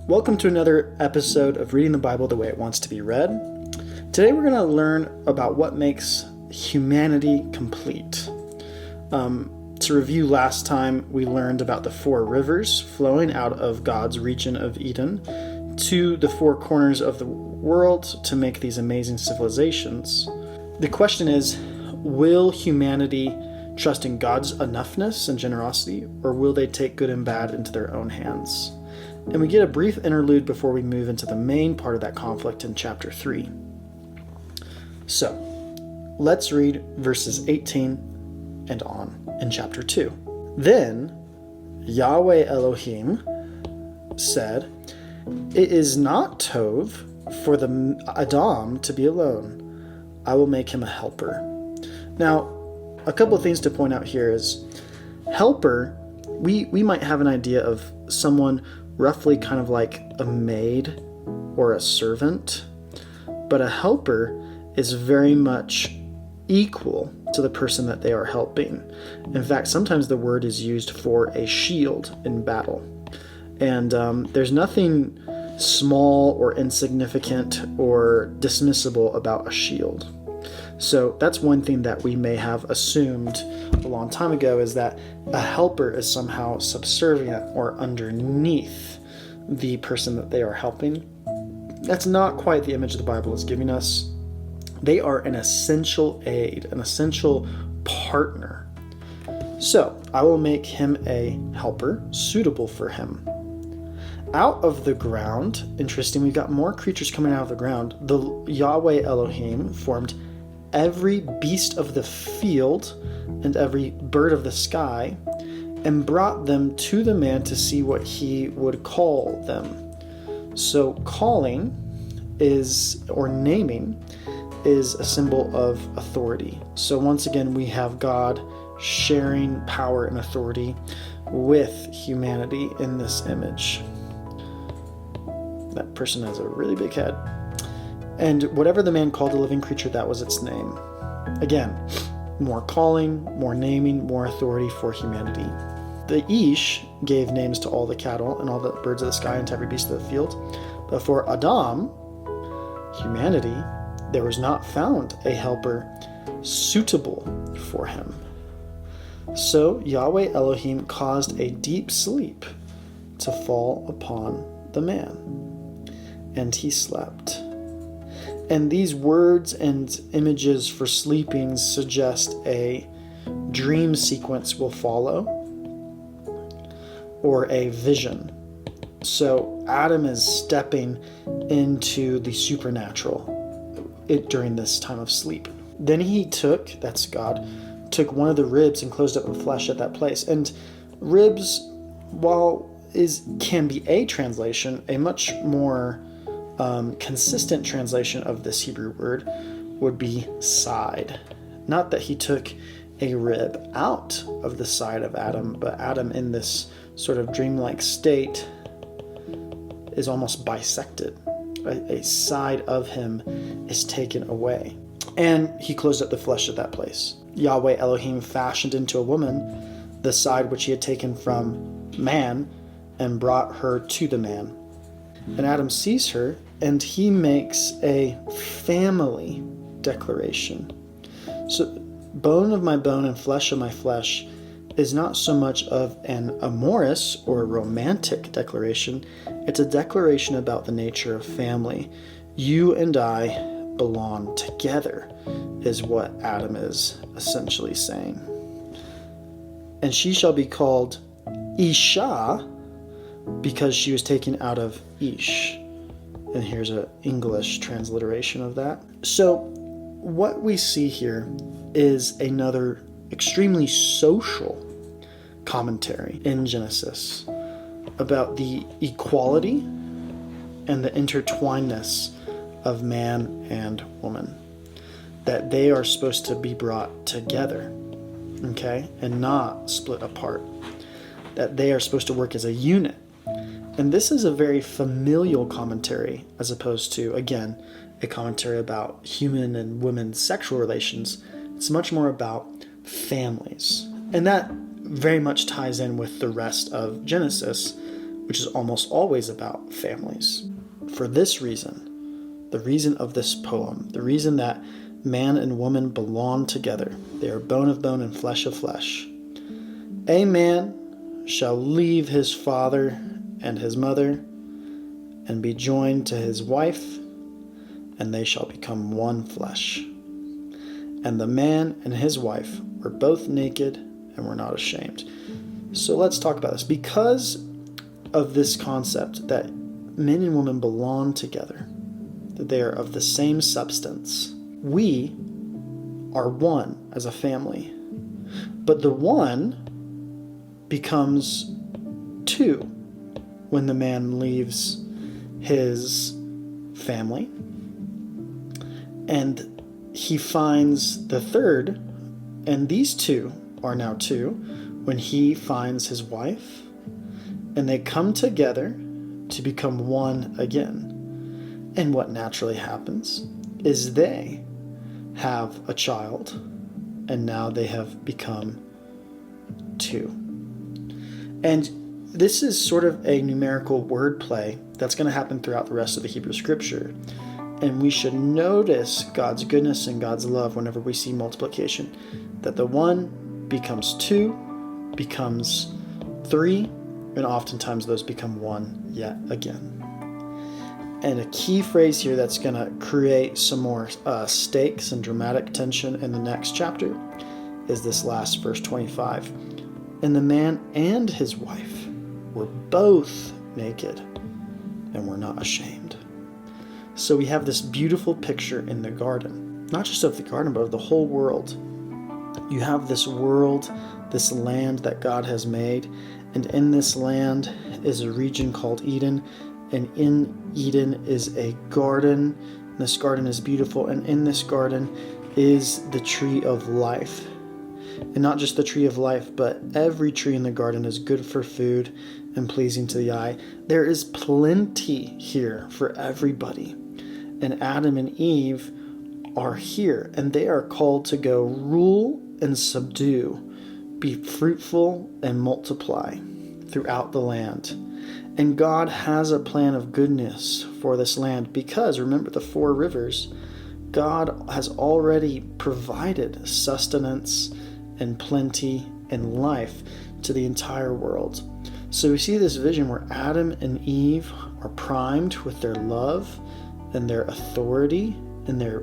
Welcome to another episode of Reading the Bible the Way It Wants to Be Read. Today we're going to learn about what makes humanity complete. To review, last time we learned about the four rivers flowing out of God's region of Eden to the four corners of the world to make these amazing civilizations. The question is, will humanity trust in God's enoughness and generosity, or will they take good and bad into their own hands? And we get a brief interlude before we move into the main part of that conflict in chapter 3. So, let's read verses 18 and on in chapter 2. Then Yahweh Elohim said, "It is not Tov for the Adam to be alone. I will make him a helper." Now, a couple of things to point out here is, helper, we might have an idea of someone roughly kind of like a maid or a servant, but a helper is very much equal to the person that they are helping. In fact, sometimes the word is used for a shield in battle. And there's nothing small or insignificant or dismissible about a shield. So that's one thing that we may have assumed a long time ago, is that a helper is somehow subservient or underneath the person that they are helping. That's not quite the image the Bible is giving us. They are an essential aid, an essential partner. So I will make him a helper suitable for him. Out of the ground, interesting, we've got more creatures coming out of the ground. The Yahweh Elohim formed every beast of the field and every bird of the sky, and brought them to the man to see what he would call them. So calling is, or naming, is a symbol of authority. So once again, we have God sharing power and authority with humanity in this image. That person has a really big head. And whatever the man called the living creature, that was its name. Again, more calling, more naming, more authority for humanity. The Ish gave names to all the cattle and all the birds of the sky and to every beast of the field. But for Adam, humanity, there was not found a helper suitable for him. So Yahweh Elohim caused a deep sleep to fall upon the man, and he slept. And these words and images for sleeping suggest a dream sequence will follow, or a vision. So Adam is stepping into the supernatural during this time of sleep. Then he took, that's God, took one of the ribs and closed up the flesh at that place. And ribs, while can be a translation, a much more consistent translation of this Hebrew word would be side. Not that he took a rib out of the side of Adam, but Adam in this sort of dreamlike state is almost bisected. A side of him is taken away. And he closed up the flesh at that place. Yahweh Elohim fashioned into a woman the side which he had taken from man and brought her to the man. And Adam sees her, and he makes a family declaration. So, bone of my bone and flesh of my flesh is not so much of an amorous or romantic declaration. It's a declaration about the nature of family. You and I belong together, is what Adam is essentially saying. And she shall be called Isha, because she was taken out of Ish. And here's an English transliteration of that. So what we see here is another extremely social commentary in Genesis about the equality and the intertwinedness of man and woman. That they are supposed to be brought together, okay, and not split apart. That they are supposed to work as a unit. And this is a very familial commentary, as opposed to, again, a commentary about human and women's sexual relations. It's much more about families. And that very much ties in with the rest of Genesis, which is almost always about families. For this reason, the reason of this poem, the reason that man and woman belong together, they are bone of bone and flesh of flesh. A man shall leave his father and his mother and be joined to his wife, and they shall become one flesh. And the man and his wife were both naked and were not ashamed. So let's talk about this. Because of this concept that men and women belong together, that they are of the same substance, we are one as a family. But the one becomes two when the man leaves his family, and he finds the third, and these two are now two when he finds his wife, and they come together to become one again. And what naturally happens is they have a child, and now they have become two. And this is sort of a numerical wordplay that's going to happen throughout the rest of the Hebrew Scripture. And we should notice God's goodness and God's love whenever we see multiplication. That the one becomes two, becomes three, and oftentimes those become one yet again. And a key phrase here that's going to create some more stakes and dramatic tension in the next chapter is this last verse 25. And the man and his wife were both naked and were not ashamed. So we have this beautiful picture in the garden, not just of the garden, but of the whole world. You have this world, this land that God has made, and in this land is a region called Eden, and in Eden is a garden. This garden is beautiful, and in this garden is the tree of life. And not just the tree of life, but every tree in the garden is good for food and pleasing to the eye. There is plenty here for everybody. And Adam and Eve are here, and they are called to go rule and subdue, be fruitful and multiply throughout the land. And God has a plan of goodness for this land because, remember the 4 rivers, God has already provided sustenance and plenty and life to the entire world. So we see this vision where Adam and Eve are primed with their love and their authority and their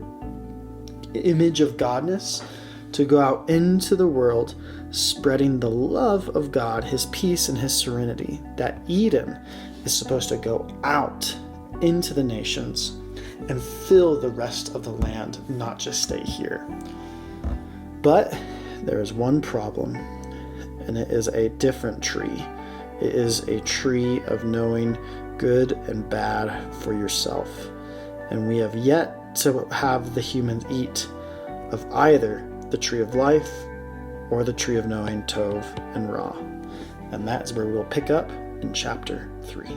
image of godness to go out into the world spreading the love of God, his peace and his serenity. That Eden is supposed to go out into the nations and fill the rest of the land, not just stay here. But there is one problem, and it is a different tree. It is a tree of knowing good and bad for yourself. And we have yet to have the humans eat of either the tree of life or the tree of knowing Tov and Ra. And that's where we'll pick up in chapter 3.